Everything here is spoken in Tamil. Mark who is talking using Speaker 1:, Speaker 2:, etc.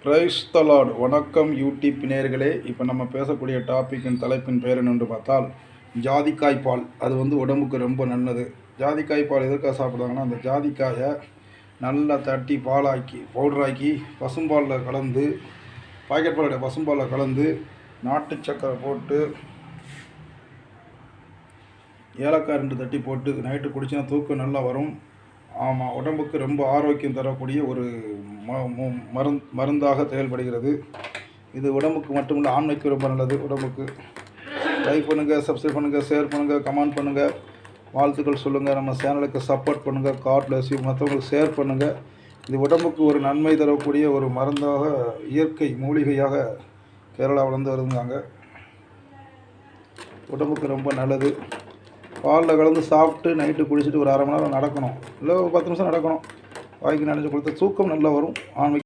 Speaker 1: Praise the Lord. வணக்கம் யூடியூப் நேயர்களே. இப்போ நம்ம பேசக்கூடிய டாப்பிக்கின் தலைப்பின் பேர் என்னென்று பார்த்தால் ஜாதிக்காய் பால். அது உடம்புக்கு ரொம்ப நல்லது. ஜாதிக்காய் பால் எதற்காக சாப்பிடுவாங்கன்னா, அந்த ஜாதிக்காயை நல்லா தட்டி பாலாக்கி பவுடராக்கி பசும்பாலில் கலந்து, பாக்கெட் பாலுடைய பசும்பாலில் கலந்து நாட்டு சக்கரை போட்டு ஏலக்காய் 2 தட்டி போட்டு நைட்டு குடிச்சினா தூக்கம் நல்லா வரும். ஆமாம், உடம்புக்கு ரொம்ப ஆரோக்கியம் தரக்கூடிய ஒரு மருந்தாக செயல்படுகிறது. இது உடம்புக்கு மட்டுமில்லை, ஆண்மைக்கு ரொம்ப நல்லது. உடம்புக்கு லைக் பண்ணுங்கள், சப்ஸ்கிரைப் பண்ணுங்கள், ஷேர் பண்ணுங்கள், கமெண்ட் பண்ணுங்கள், வாழ்த்துக்கள் சொல்லுங்கள். நம்ம சேனலுக்கு சப்போர்ட் பண்ணுங்கள். God bless you. மற்றவங்களுக்கு ஷேர் பண்ணுங்கள். இது உடம்புக்கு ஒரு நன்மை தரக்கூடிய ஒரு மருந்தாக, இயற்கை மூலிகையாக கேரளாவிலேருந்து வருதுங்காங்க. உடம்புக்கு ரொம்ப நல்லது. பாலில் கலந்து சாப்பிட்டு நைட்டு குடிச்சிட்டு ஒரு 1/2 மணி நேரம் நடக்கணும், இல்லை ஒரு 10 நிமிஷம் நடக்கணும். வாய்க்கு நினச்சி கொடுத்தா தூக்கம் நல்லா வரும். ஆண்மை